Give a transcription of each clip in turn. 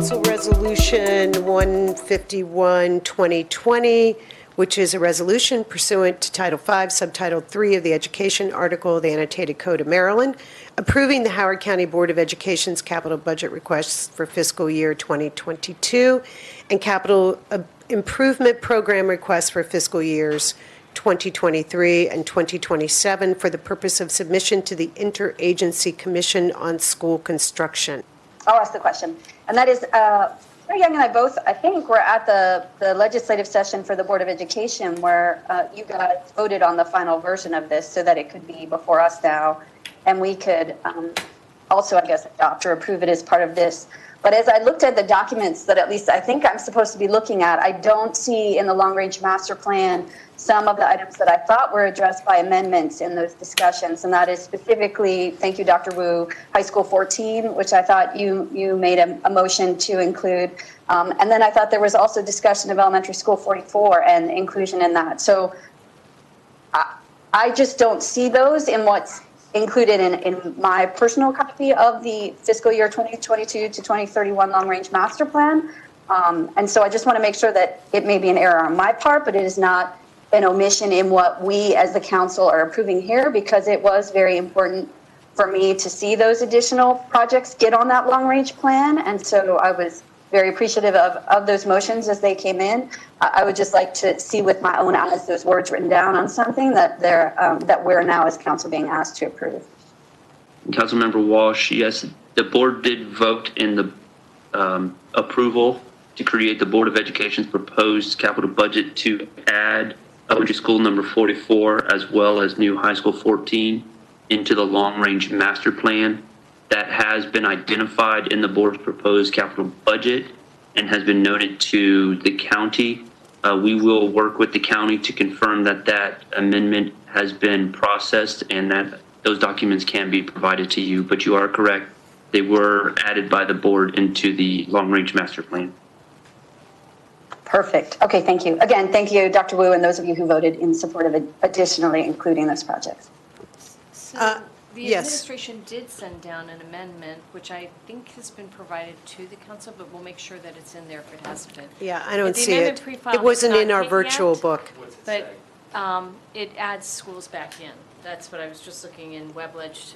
Council Resolution 151, 2020, which is a resolution pursuant to Title V, Subtitle 3 of the Education Article of the Annotated Code of Maryland, approving the Howard County Board of Education's capital budget requests for fiscal year 2022 and capital improvement program requests for fiscal years 2023 and 2027 for the purpose of submission to the Interagency Commission on School Construction. I'll ask the question. And that is, Mary Young and I both, I think, were at the legislative session for the Board of Education where you guys voted on the final version of this so that it could be before us now. And we could also, I guess, adopt or approve it as part of this. But as I looked at the documents that at least I think I'm supposed to be looking at, I don't see in the long-range master plan some of the items that I thought were addressed by amendments in those discussions. And that is specifically, thank you, Dr. Wu, High School 14, which I thought you made a motion to include. And then I thought there was also discussion of Elementary School 44 and inclusion in that. So I just don't see those in what's included in my personal copy of the fiscal year 2022 to 2031 long-range master plan. And so I just want to make sure that it may be an error on my part, but it is not an omission in what we as the council are approving here, because it was very important for me to see those additional projects get on that long-range plan. And so I was very appreciative of those motions as they came in. I would just like to see with my own eyes those words written down on something that that we're now as council being asked to approve. Councilmember Walsh, yes, the board did vote in the approval to create the Board of Education's proposed capital budget to add elementary school number 44 as well as new high school 14 into the long-range master plan. That has been identified in the board's proposed capital budget and has been noted to the county. We will work with the county to confirm that that amendment has been processed and that those documents can be provided to you. But you are correct. They were added by the board into the long-range master plan. Perfect. Okay, thank you. Again, thank you, Dr. Wu, and those of you who voted in support of additionally including those projects. The yes. administration did send down an amendment, which I think has been provided to the council, but we'll make sure that it's in there if it hasn't been. Yeah, I don't The see amendment it. pre-filed It wasn't is in not our hit virtual yet, book. But it adds schools back in. That's what I was just looking in WebLedge.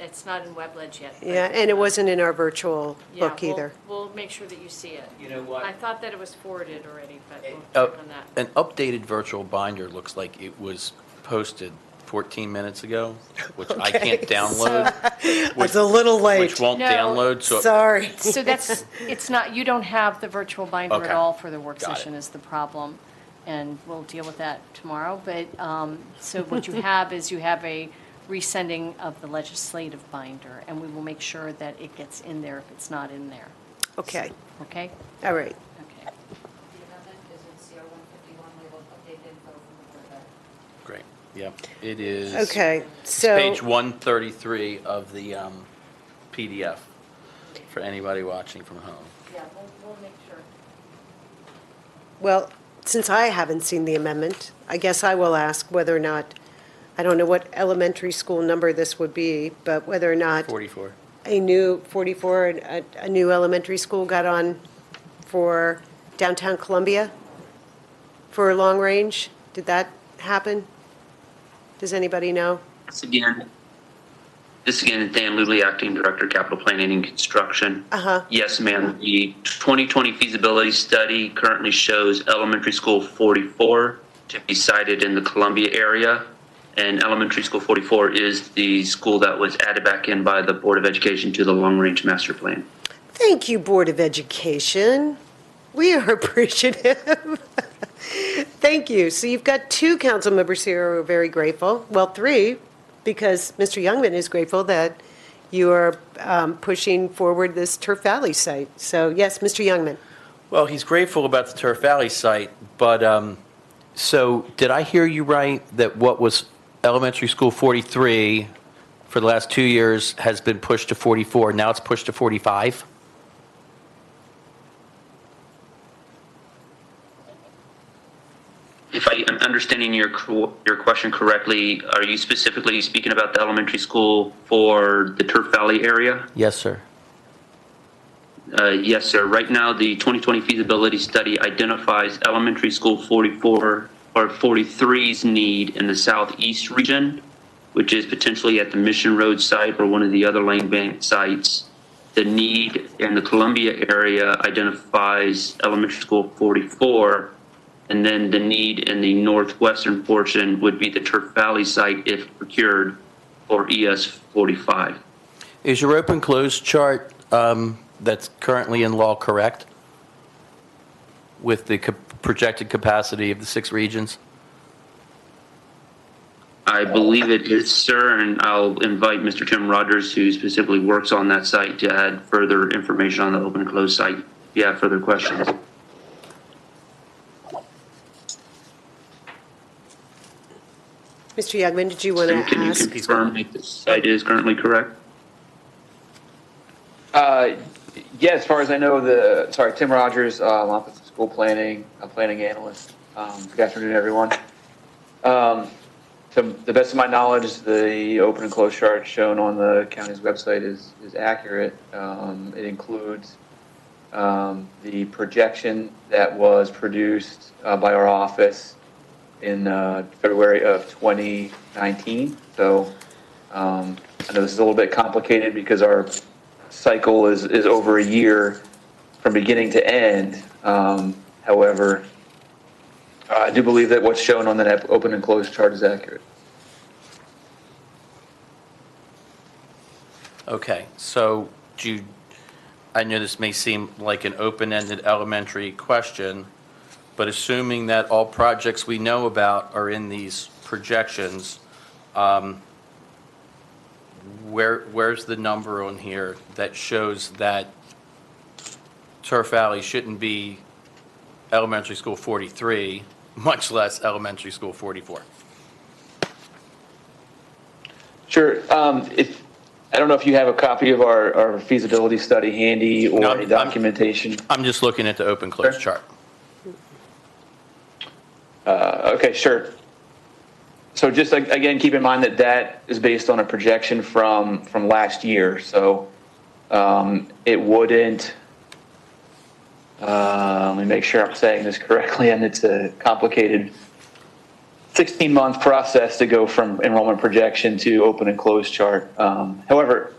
It's not in WebLedge yet. Yeah, and it wasn't in our virtual book either. We'll make sure that you see it. You know what? I thought that it was forwarded already, but we'll check on that. An updated virtual binder looks like it was posted 14 minutes ago, which I can't download. It's a little late. Which won't No. download. So Sorry. So it's not, you don't have the virtual binder Okay. at all for the work Got it. session is the problem. And we'll deal with that tomorrow. But, so what you have is you have a resending of the legislative binder, and we will make sure that it gets in there if it's not in there. Okay, Okay? all right. Okay. great. Yep. It is. Okay, It's so, page 133 of the PDF for anybody watching from home. Yeah, we'll make sure. well, since I haven't seen the amendment, I guess I will ask whether or not, I don't know what elementary school number this would be, but whether or not 44. a new 44, a new elementary school got on for downtown Columbia for long range. Did that happen? Does anybody know? This again is Dan Luley, Acting Director, Capital Planning and Construction. Yes, ma'am. The 2020 feasibility study currently shows elementary school 44 to be sited in the Columbia area. And elementary school 44 is the school that was added back in by the Board of Education to the long-range master plan. Thank you, Board of Education. We are appreciative. Thank you. So you've got two council members here who are very grateful. Well, three, because Mr. Youngman is grateful that you are pushing forward this Turf Valley site. So yes, Mr. Youngman. Well, he's grateful about the Turf Valley site, but so did I hear you right that what was elementary school 43 for the last 2 years has been pushed to 44, now it's pushed to 45? If I am understanding your question correctly, are you specifically speaking about the elementary school for the Turf Valley area? Yes, sir. Yes, sir. Right now, the 2020 feasibility study identifies elementary school 44 or 43's need in the southeast region, which is potentially at the Mission Road site or one of the other land bank sites. The need in the Columbia area identifies elementary school 44, and then the need in the northwestern portion would be the Turf Valley site if procured for ES 45. Is your open-close chart that's currently in law correct with the projected capacity of the 6 regions? I believe it is, sir, and I'll invite Mr. Tim Rogers, who specifically works on that site, to add further information on the open and closed site if you have further questions. Mr. Youngman, did you want to Can you ask? confirm that the site is currently correct? Yeah, as far as I know, Tim Rogers, Office of School Planning, a planning analyst. Good afternoon, everyone. To the best of my knowledge, the open and closed chart shown on the county's website is accurate. It includes the projection that was produced by our office in February of 2019. So I know this is a little bit complicated because our cycle is over a year from beginning to end. However, I do believe that what's shown on the open and closed chart is accurate. Okay, so I know this may seem like an open-ended elementary question, but assuming that all projects we know about are in these projections, where's the number on here that shows that Turf Valley shouldn't be elementary school 43, much less elementary school 44? Sure. I don't know if you have a copy of our feasibility study handy or No, any documentation. I'm just looking at the open-closed chart. Okay, sure. So just again, keep in mind that is based on a projection from last year. So it wouldn't. Let me make sure I'm saying this correctly, and it's a complicated 16-month process to go from enrollment projection to open and closed chart. However,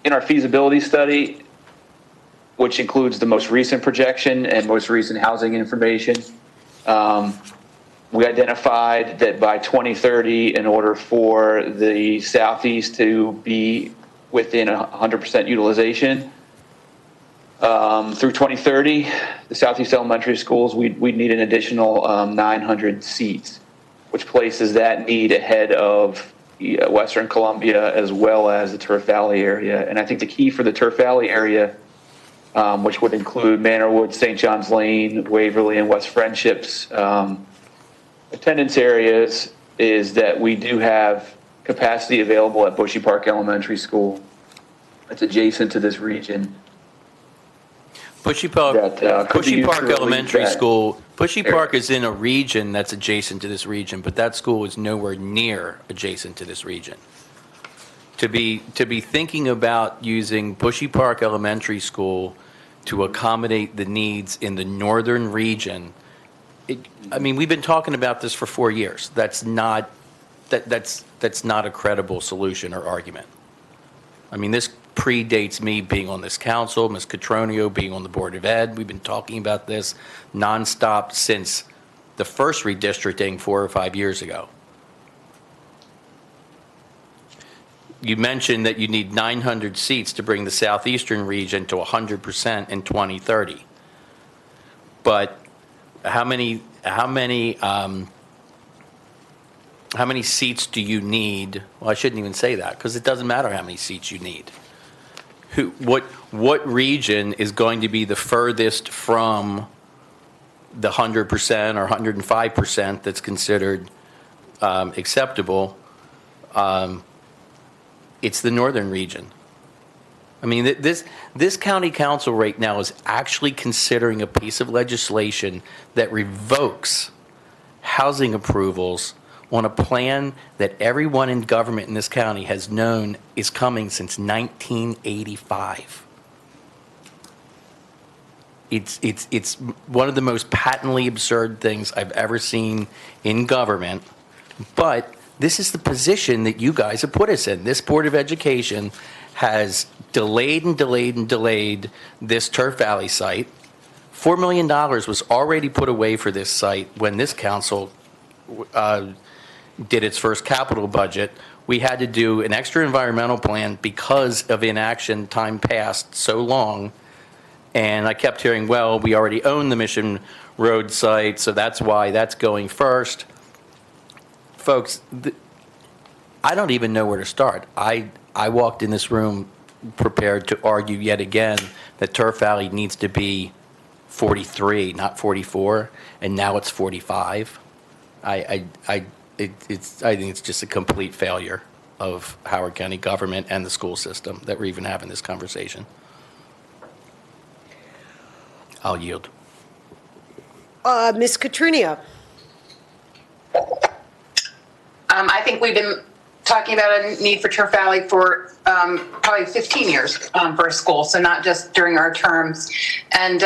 in our feasibility study, which includes the most recent projection and most recent housing information, we identified that by 2030, in order for the Southeast to be within 100% utilization, through 2030, the Southeast elementary schools, we'd need an additional 900 seats, which places that need ahead of Western Columbia as well as the Turf Valley area. And I think the key for the Turf Valley area, which would include Manorwood, St. John's Lane, Waverly, and West Friendships, attendance areas, is that we do have capacity available at Bushy Park Elementary School. That's adjacent to this region. Bushy Park Elementary School. Bushy Park is in a region that's adjacent to this region, but that school is nowhere near adjacent to this region. To be thinking about using Bushy Park Elementary School to accommodate the needs in the northern region, we've been talking about this for 4 years. That's not a credible solution or argument. This predates me being on this council, Ms. Catronio being on the Board of Ed. We've been talking about this nonstop since the first redistricting 4 or 5 years ago. You mentioned that you need 900 seats to bring the southeastern region to 100% in 2030. But how many seats do you need? Well, I shouldn't even say that because it doesn't matter how many seats you need. What region is going to be the furthest from the 100% or 105% that's considered acceptable? It's the northern region. This county council right now is actually considering a piece of legislation that revokes housing approvals on a plan that everyone in government in this county has known is coming since 1985. It's one of the most patently absurd things I've ever seen in government. But this is the position that you guys have put us in. This Board of Education has delayed and delayed and delayed this Turf Valley site. $4 million was already put away for this site when this council did its first capital budget. We had to do an extra environmental plan because of inaction. Time passed so long. And I kept hearing, well, we already own the Mission Road site, so that's why that's going first. Folks, I don't even know where to start. I walked in this room prepared to argue yet again that Turf Valley needs to be 43, not 44, and now it's 45. I think it's just a complete failure of Howard County government and the school system that we're even having this conversation. I'll yield. Ms. Catrunia? I think we've been talking about a need for Turf Valley for probably 15 years for a school, so not just during our terms. And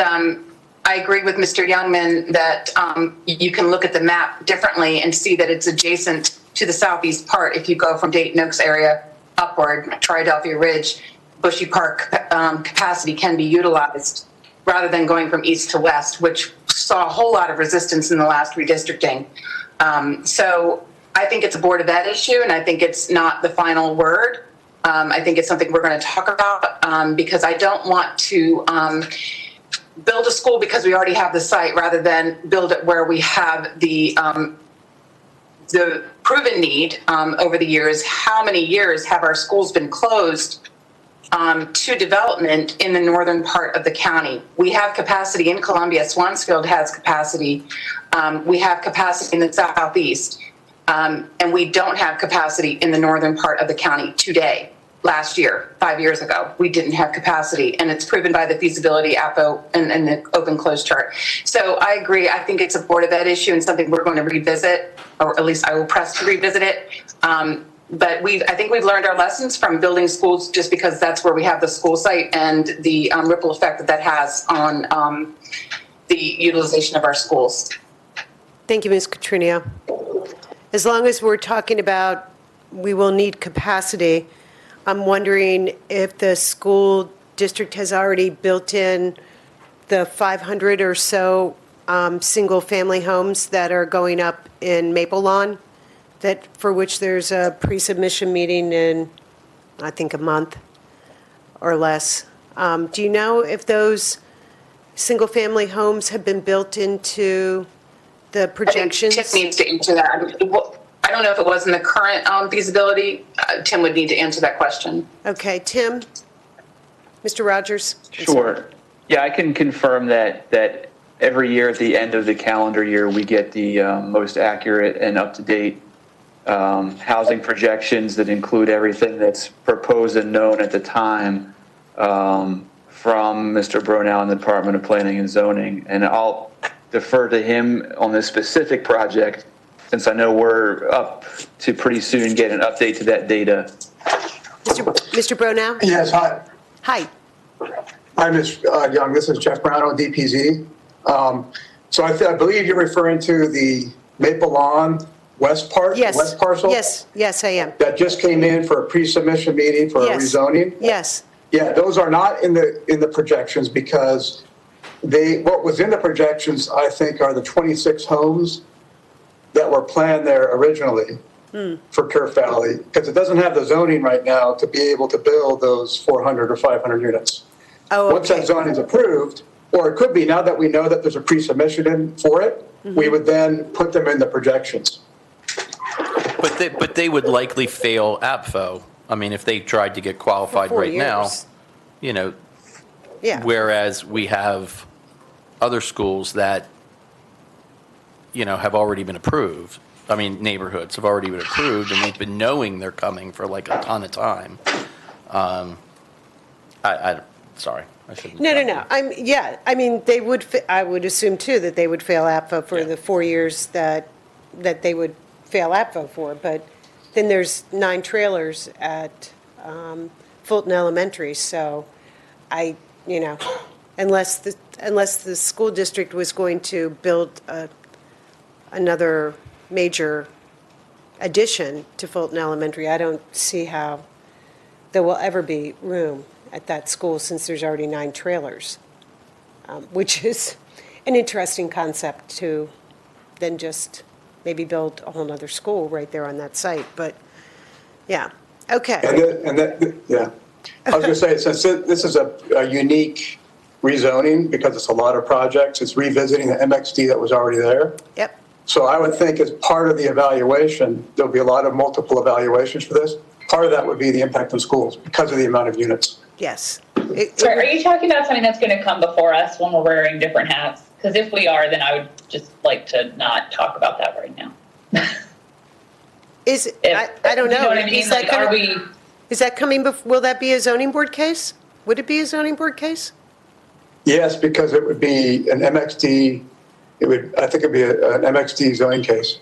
I agree with Mr. Youngman that you can look at the map differently and see that it's adjacent to the southeast part. If you go from Dayton Oaks area upward, Triadelphia Ridge, Bushy Park capacity can be utilized rather than going from east to west, which saw a whole lot of resistance in the last redistricting. So I think it's a Board of Ed issue, and I think it's not the final word. I think it's something we're going to talk about because I don't want to build a school because we already have the site rather than build it where we have the proven need over the years. How many years have our schools been closed to development in the northern part of the county? We have capacity in Columbia. Swansfield has capacity. We have capacity in the southeast. And we don't have capacity in the northern part of the county today. Last year, 5 years ago, we didn't have capacity, and it's proven by the feasibility APO and the open close chart. So I agree. I think it's a Board of Ed issue and something we're going to revisit, or at least I will press to revisit it. But I think we've learned our lessons from building schools just because that's where we have the school site and the ripple effect that has on the utilization of our schools. Thank you, Ms. Catrunia. As long as we're talking about we will need capacity, I'm wondering if the school district has already built in the 500 or so single-family homes that are going up in Maple Lawn, for which there's a pre-submission meeting in, I think, a month or less. Do you know if those single-family homes have been built into the projections? I think Tim needs to answer that. I don't know if it was in the current feasibility. Tim would need to answer that question. Okay, Tim? Mr. Rogers? Sure. Yeah, I can confirm that every year at the end of the calendar year, we get the most accurate and up-to-date housing projections that include everything that's proposed and known at the time from Mr. Bronow in the Department of Planning and Zoning. And I'll defer to him on this specific project, since I know we're up to pretty soon get an update to that data. Mr. Bronow? Yes, hi. Hi. Hi, Ms. Young. This is Jeff Brown on DPZ. So I believe you're referring to the Maple Lawn west part, Yes. west parcel? Yes, I am. That just came in for a pre-submission meeting for a Yes. rezoning? Yes. Yeah, those are not in the projections because what was in the projections, I think, are the 26 homes that were planned there originally for Turf Valley, because it doesn't have the zoning right now to be able to build those 400 or 500 units. Oh, Once that okay. zoning is approved, or it could be now that we know that there's a pre-submission in for it, we would then put them in the projections. But they would likely fail APFO. I mean, if they tried to get qualified For 4 right now, years. you know, Yeah. whereas we have other schools that, you know, have already been approved. I mean, neighborhoods have already been approved, and they've been knowing they're coming for like a ton of time. Sorry, I shouldn't. No. I mean, they would, I would assume too that they would fail APFO for Yeah. the 4 years that they would fail APFO for, but then there's 9 trailers at Fulton Elementary, so unless the school district was going to build another major addition to Fulton Elementary, I don't see how there will ever be room at that school since there's already 9 trailers, which is an interesting concept to then just maybe build a whole nother school right there on that site. But, yeah, okay. Yeah. I was going to say, since this is a unique rezoning, because it's a lot of projects, it's revisiting the MXD that was already there. Yep. So I would think as part of the evaluation, there'll be a lot of multiple evaluations for this. Part of that would be the impact on schools because of the amount of units. Yes. Sorry, are you talking about something that's going to come before us when we're wearing different hats? Because if we are, then I would just like to not talk about that right now. I don't know. You know what I mean? Is that Like, are we? Is that coming, will that be a zoning board case? Would it be a zoning board case? Yes, because it would be an MXD, I think it'd be an MXD zoning case.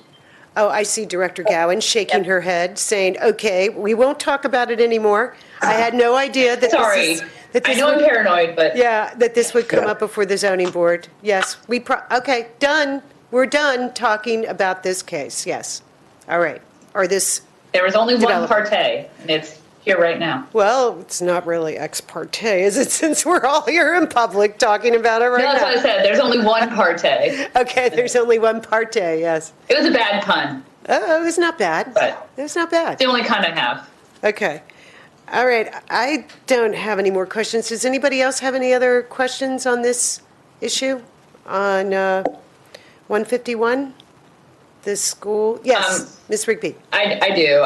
Oh, I see Director Gowan shaking her head, saying, okay, we won't talk about it anymore. I had no idea that Sorry, this is. That I this know I'm would- paranoid, but Yeah, that this would come up before the zoning board. Yes, okay, done. We're done talking about this case, yes. All right, or this, there was only one Development. parte, and it's here right now. well, it's not really ex parte, is it, since we're all here in public talking about it right No, now? that's what I said. There's only one parte. Okay, there's only one parte, yes. It was a bad pun. Oh, it was not bad. But- It was not bad. The only kind I have. Okay. All right, I don't have any more questions. Does anybody else have any other questions on this issue? On 151? The school? Yes, Ms. Rigby. I do.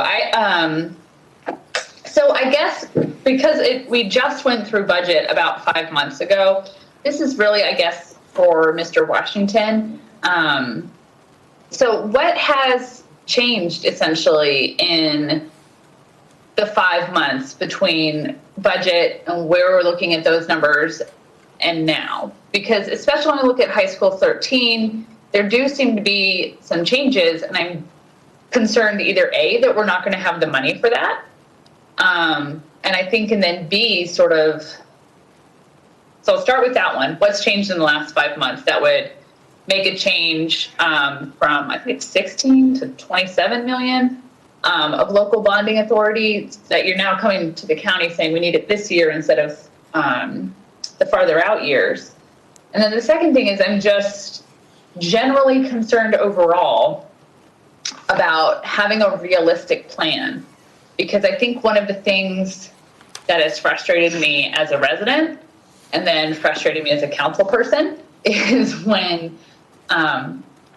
So I guess because we just went through budget about 5 months ago, this is really, I guess, for Mr. Washington. So what has changed essentially in the 5 months between budget and where we're looking at those numbers and now? Because especially when I look at high school 13, there do seem to be some changes, and I'm concerned either A, that we're not going to have the money for that. And I think, and then B, sort of, so I'll start with that one. What's changed in the last 5 months that would make a change from, I think, 16 to 27 million of local bonding authority that you're now coming to the county saying we need it this year instead of the farther out years. And then the second thing is I'm just generally concerned overall about having a realistic plan, because I think one of the things that has frustrated me as a resident and then frustrated me as a council person is when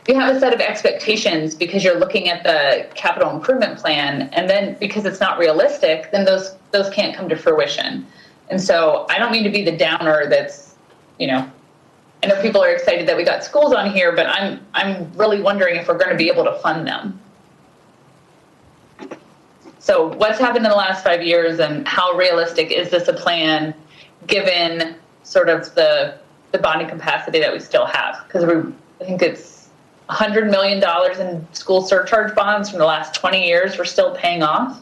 you have a set of expectations because you're looking at the capital improvement plan, and then because it's not realistic, then those can't come to fruition. And so I don't mean to be the downer that's, I know people are excited that we got schools on here, but I'm really wondering if we're going to be able to fund them. So what's happened in the last 5 years, and how realistic is this a plan given sort of the bonding capacity that we still have? Because I think it's $100 million in school surcharge bonds from the last 20 years we're still paying off.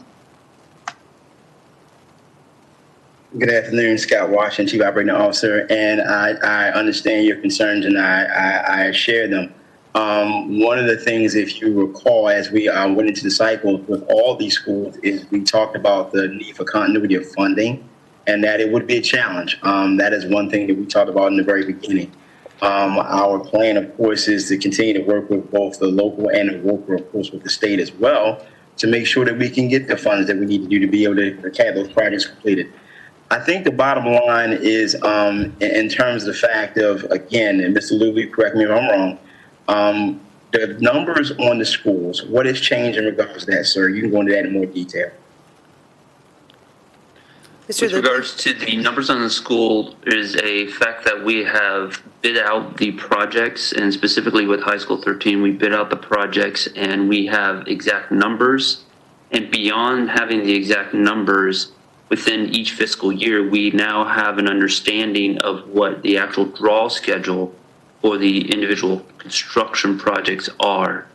Good afternoon, Scott Washington, Chief Operating Officer, and I understand your concerns and I share them. One of the things, if you recall, as we went into the cycle with all these schools, is we talked about the need for continuity of funding and that it would be a challenge. That is one thing that we talked about in the very beginning. Our plan, of course, is to continue to work with both the local and the local, of course, with the state as well, to make sure that we can get the funds that we need to do to be able to have those projects completed. I think the bottom line is, in terms of the fact of, again, and Mr. Luby, correct me if I'm wrong, the numbers on the schools, what has changed in regards to that, sir? You can go into that in more detail. Mr. With Luby? regards to the numbers on the school, is a fact that we have bid out the projects, and specifically with high school 13, we bid out the projects and we have exact numbers. And beyond having the exact numbers within each fiscal year, we now have an understanding of what the actual draw schedule for the individual construction projects are.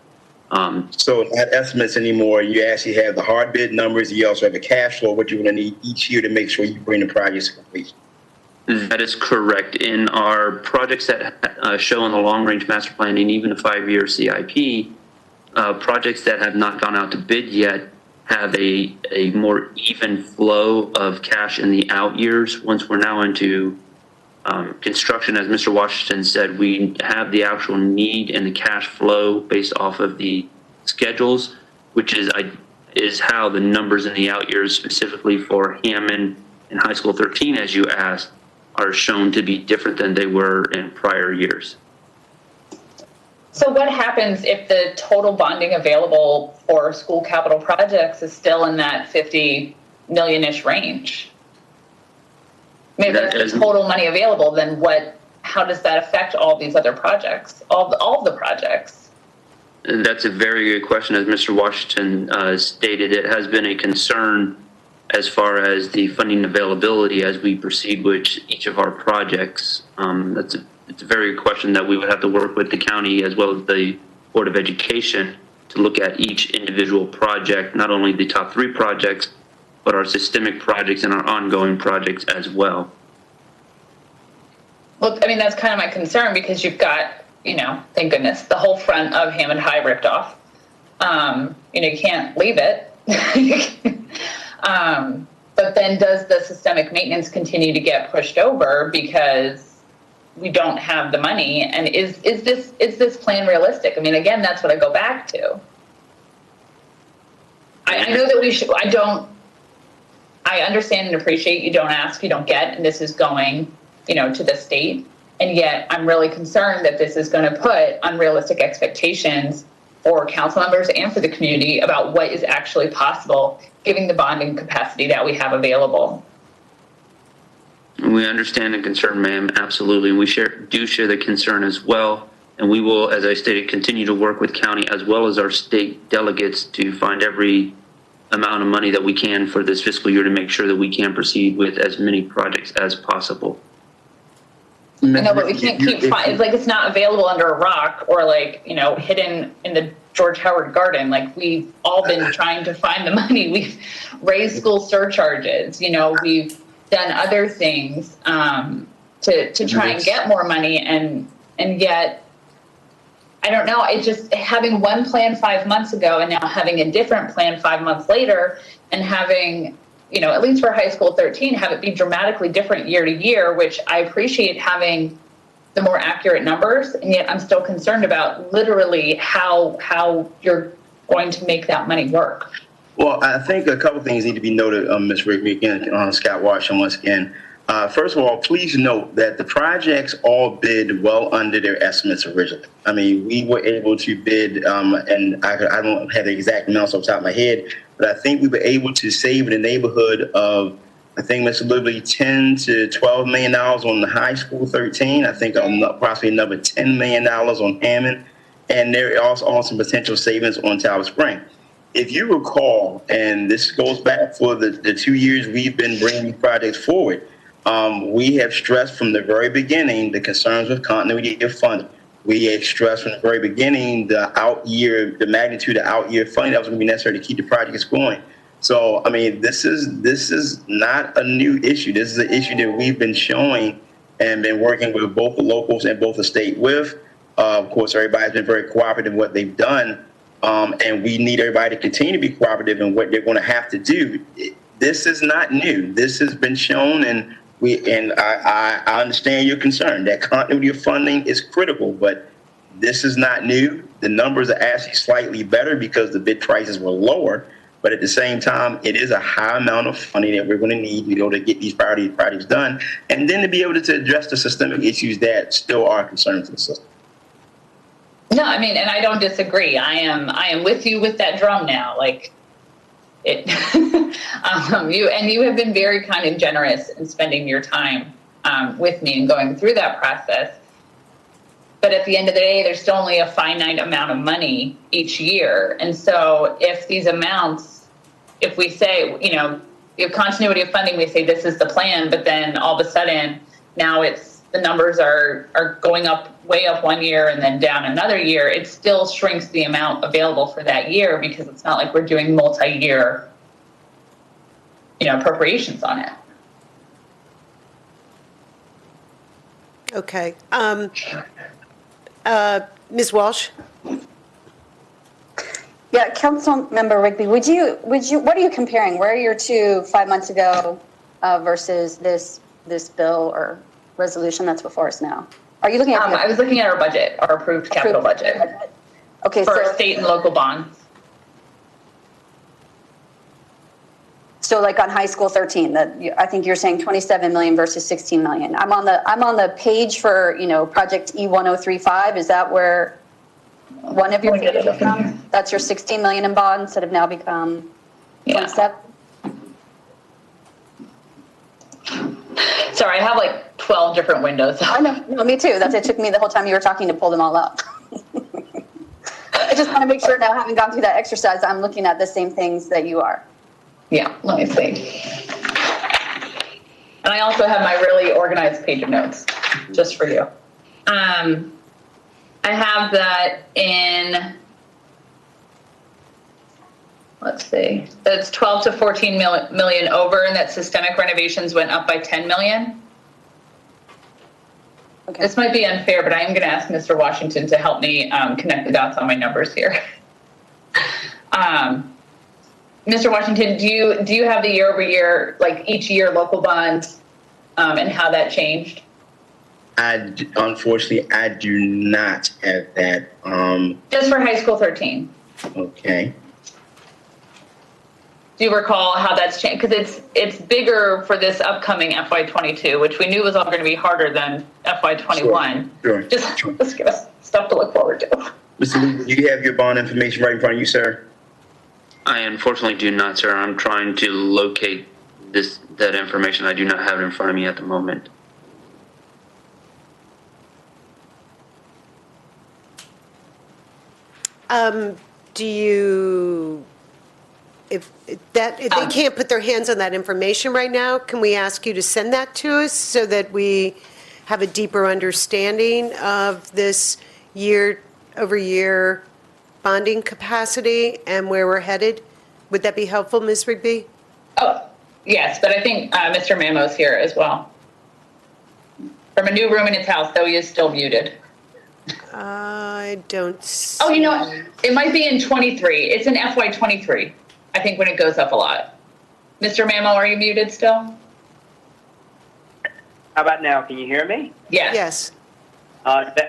So not estimates anymore. You actually have the hard bid numbers. You also have the cash flow, what you're going to need each year to make sure you bring the projects to completion. That is correct. In our projects that show on the long-range master plan and even the 5-year CIP, projects that have not gone out to bid yet have a more even flow of cash in the out years. Once we're now into construction, as Mr. Washington said, we have the actual need and the cash flow based off of the schedules, which is how the numbers in the out years, specifically for Hammond and High School 13, as you asked, are shown to be different than they were in prior years. So what happens if the total bonding available for school capital projects is still in that 50 million-ish range? Maybe that's the total money available, then how does that affect all these other projects, all the projects? That's a very good question. As Mr. Washington stated, it has been a concern as far as the funding availability as we proceed with each of our projects. It's a very good question that we would have to work with the county as well as the Board of Education to look at each individual project, not only the top 3 projects, but our systemic projects and our ongoing projects as well. Well, I mean, that's kind of my concern because you've got, thank goodness, the whole front of Hammond High ripped off. You can't leave it. But then does the systemic maintenance continue to get pushed over because we don't have the money? And is this plan realistic? I mean, again, that's what I go back to. I know that we should, I understand and appreciate you don't ask, you don't get, and this is going, to the state. And yet I'm really concerned that this is going to put unrealistic expectations for council members and for the community about what is actually possible, given the bonding capacity that we have available. We understand the concern, ma'am, absolutely. And we do share the concern as well. And we will, as I stated, continue to work with county as well as our state delegates to find every amount of money that we can for this fiscal year to make sure that we can proceed with as many projects as possible. I know, but we can't keep it's like it's not available under a rock or hidden in the George Howard Garden. Like, we've all been trying to find the money. We've raised school surcharges. We've done other things to try and get more money, and yet I don't know. It just having one plan 5 months ago and now having a different plan 5 months later, and having at least for high school 13, have it be dramatically different year to year, which I appreciate having the more accurate numbers, and yet I'm still concerned about literally how you're going to make that money work. Well, I think a couple things need to be noted, Ms. Rigby, again, Scott Washington once again. First of all, please note that the projects all bid well under their estimates originally. I mean, we were able to bid, and I don't have the exact amounts off the top of my head, but I think we were able to save in the neighborhood of, I think, Mr. Liberty, $10 to $12 million on the high school 13. I think approximately another $10 million on Hammond. And there are also some potential savings on Tower Spring. If you recall, and this goes back for the 2 years we've been bringing projects forward, we have stressed from the very beginning the concerns with continuity of funding. We have stressed from the very beginning the magnitude of out-year funding that was going to be necessary to keep the projects going. So, I mean, this is not a new issue. This is an issue that we've been showing and been working with both the locals and both the state with. Of course, everybody's been very cooperative in what they've done, and we need everybody to continue to be cooperative in what they're going to have to do. This is not new. This has been shown, and I understand your concern that continuity of funding is critical, but this is not new. The numbers are actually slightly better because the bid prices were lower, but at the same time, it is a high amount of funding that we're going to need to be able to get these priority projects done, and then to be able to address the systemic issues that still are concerns for the system. No, I mean, and I don't disagree. I am with you with that drum now. Like, it, you have been very kind and generous in spending your time with me and going through that process. But at the end of the day, there's still only a finite amount of money each year. And so if these amounts, if we say, you have continuity of funding, we say this is the plan, but then all of a sudden now the numbers are going up, way up 1 year and then down another year, it still shrinks the amount available for that year because it's not like we're doing multi-year, appropriations on it. Okay. Ms. Walsh? Yeah, Councilmember Rigby, what are you comparing? Where are your two 5 months ago versus this bill or resolution that's before us now? Are you looking at? I was looking at our budget, our approved capital budget Okay, for so state and local bonds. so like on high school 13, I think you're saying 27 million versus 16 million. I'm on the page for, project E1035. Is that where one of your figures is from? That's your 16 million in bonds that have now become 27? Sorry, I have like 12 different windows. I know, no, me too. It took me the whole time you were talking to pull them all up. I just want to make sure now, having gone through that exercise, I'm looking at the same things that you are. Yeah, let me see. And I also have my really organized page of notes just for you. I have that in, let's see, that's 12 to 14 million over, and that systemic renovations went up by 10 million. Okay. This might be unfair, but I am going to ask Mr. Washington to help me connect the dots on my numbers here. Mr. Washington, do you have the year over year, like each year local bonds and how that changed? Unfortunately, I do not have that. Just for high school 13. Okay. Do you recall how that's changed? Because it's bigger for this upcoming FY22, which we knew was all going to be harder than FY21. Sure. Just give us stuff to look forward to. Mr. Lee, do you have your bond information right in front of you, sir? I unfortunately do not, sir. I'm trying to locate that information. I do not have it in front of me at the moment. Do you, if they can't put their hands on that information right now, can we ask you to send that to us so that we have a deeper understanding of this year-over-year bonding capacity and where we're headed? Would that be helpful, Ms. Rigby? Oh, yes, but I think Mr. Mamo's here as well. From a new room in his house, though he is still muted. I don't see. Oh, you know what? It might be in 23. It's in FY23, I think, when it goes up a lot. Mr. Mamo, are you muted still? How about now? Can you hear me? Yes. Yes.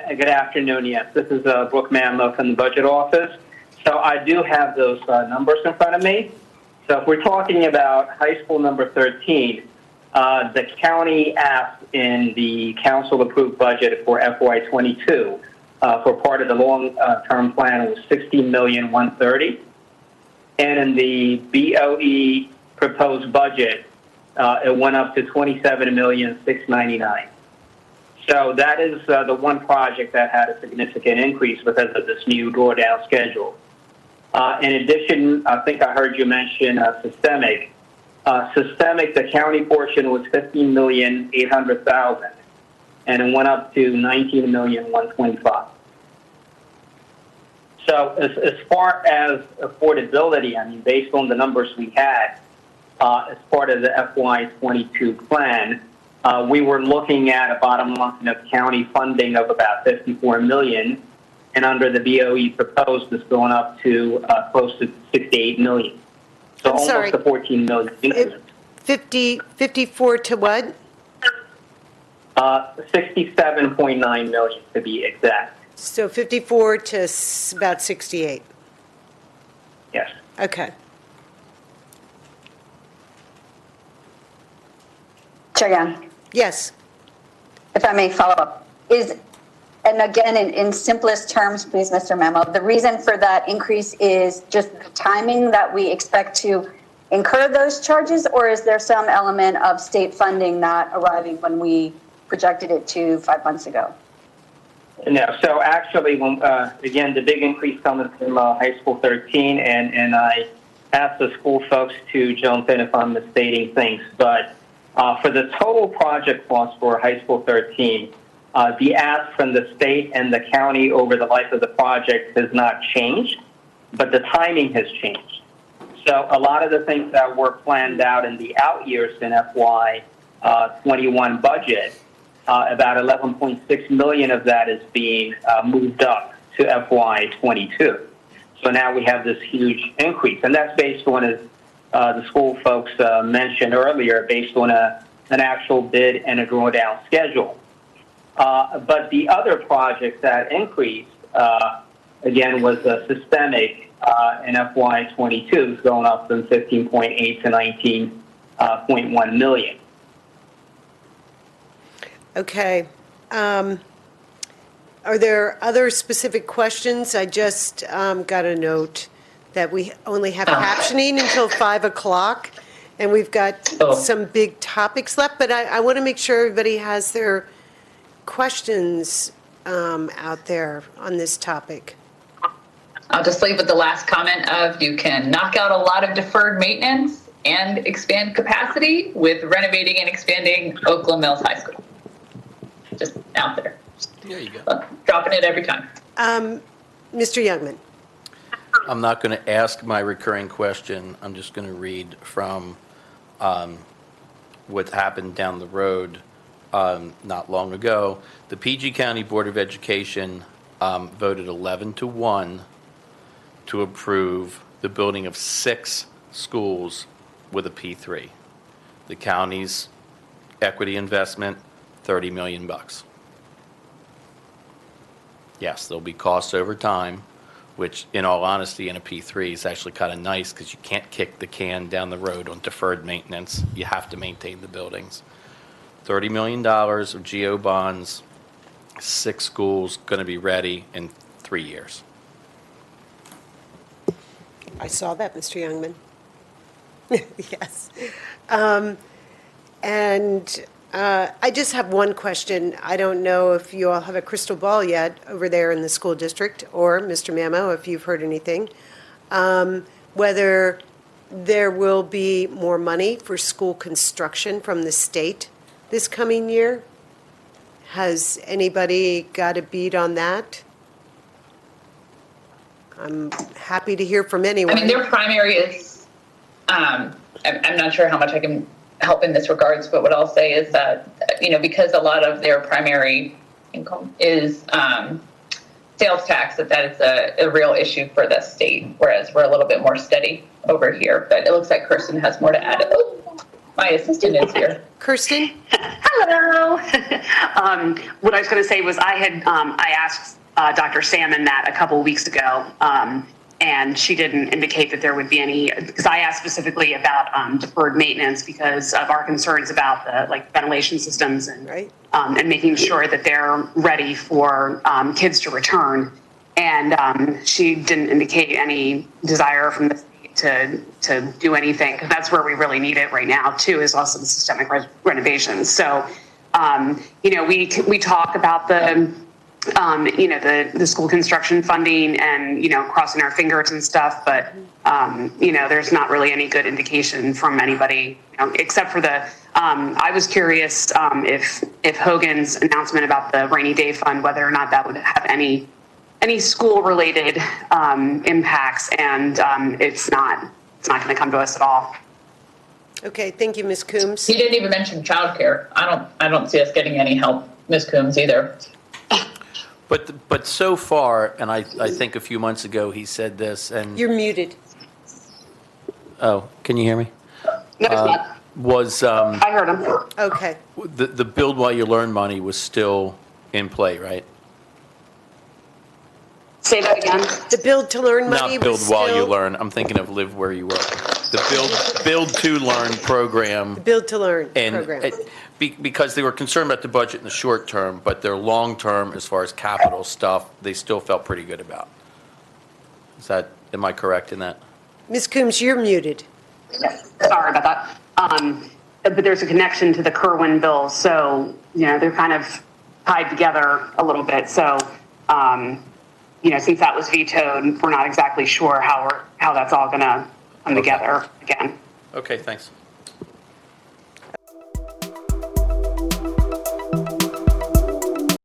Good afternoon. Yes, this is Brooke Mammo from the Budget Office. So I do have those numbers in front of me. So if we're talking about high school number 13, the county asked in the council-approved budget for FY22 for part of the long-term plan was $16,130,000, and in the BOE proposed budget, it went up to $27,699,000. So that is the one project that had a significant increase because of this new drawdown schedule. In addition, I think I heard you mention systemic. Systemic, the county portion was $15,800,000, and it went up to $19,125,000. So as far as affordability, I mean, based on the numbers we had as part of the FY22 plan, we were looking at a bottom line of county funding of about $54 million, and under the BOE proposed is going up to close to $68 million. So I'm sorry. almost a $14 million increment. 54 to what? $67.9 million to be exact. So 54 to about 68. Yes. Okay. Chair Young, Yes. if I may follow up, and again, in simplest terms, please, Mr. Memo, the reason for that increase is just the timing that we expect to incur those charges, or is there some element of state funding not arriving when we projected it to 5 months ago? No, so actually, when, again, the big increase coming from high school 13, and I asked the school folks to jump in if I'm misstating things, but for the total project cost for high school 13, the ask from the state and the county over the life of the project has not changed, but the timing has changed. So a lot of the things that were planned out in the out years in FY21 budget about 11.6 million of that is being moved up to FY22. So now we have this huge increase, and that's based on, as the school folks mentioned earlier, based on an actual bid and a drawdown schedule. But the other project that increased, again, was systemic in FY22, going up from 15.8 to 19.1 million. Okay. Are there other specific questions? I just got a note that we only have captioning until 5 o'clock, and we've got some big topics left, but I want to make sure everybody has their questions out there on this topic. I'll just leave with the last comment of you can knock out a lot of deferred maintenance and expand capacity with renovating and expanding Oakland Mills High School. Just out there. There you go. Dropping it every time. Mr. Youngman. I'm not going to ask my recurring question. I'm just going to read from what happened down the road not long ago. The PG County Board of Education voted 11-1 to approve the building of 6 schools with a P3. The county's equity investment, $30 million. Yes, there'll be costs over time, which in all honesty in a P3 is actually kind of nice because you can't kick the can down the road on deferred maintenance. You have to maintain the buildings. $30 million of GO bonds, 6 schools going to be ready in 3 years. I saw that, Mr. Youngman. Yes. I just have one question. I don't know if you all have a crystal ball yet over there in the school district, or Mr. Mamo, if you've heard anything, whether there will be more money for school construction from the state this coming year. Has anybody got a beat on that? I'm happy to hear from anyone. I mean, their primary is, I'm not sure how much I can help in this regards, but what I'll say is that, because a lot of their primary income is sales tax, that is a real issue for the state, whereas we're a little bit more steady over here. But it looks like Kirsten has more to add. Oh, my assistant is here. Kirsten? Hello. What I was going to say was I asked Dr. Salmon that a couple of weeks ago, and she didn't indicate that there would be any, because I asked specifically about deferred maintenance because of our concerns about the ventilation systems and Right. And making sure that they're ready for kids to return. And she didn't indicate any desire from the state to do anything, because that's where we really need it right now too, is also the systemic renovations. So, we talk about the school construction funding and, crossing our fingers and stuff, but, there's not really any good indication from anybody, except for I was curious if Hogan's announcement about the rainy day fund, whether or not that would have any school related impacts, and it's not going to come to us at all. Okay, thank you, Ms. Coombs. He didn't even mention childcare. I don't see us getting any help, Ms. Coombs, either. But so far, and I think a few months ago he said this, and You're muted. oh, can you hear me? No, it's not. I heard him. Okay. The build while you learn money was still in play, right? Say that again. The build to learn money Not build was while you still- learn. I'm thinking of live where you work. The build to learn program. Build to learn And program. because they were concerned about the budget in the short term, but their long term, as far as capital stuff, they still felt pretty good about. Am I correct in that? Ms. Coombs, you're muted. Sorry about that. But there's a connection to the Kerwin bills, so they're kind of tied together a little bit. So since that was vetoed, we're not exactly sure how that's all going to come together again. Okay, thanks.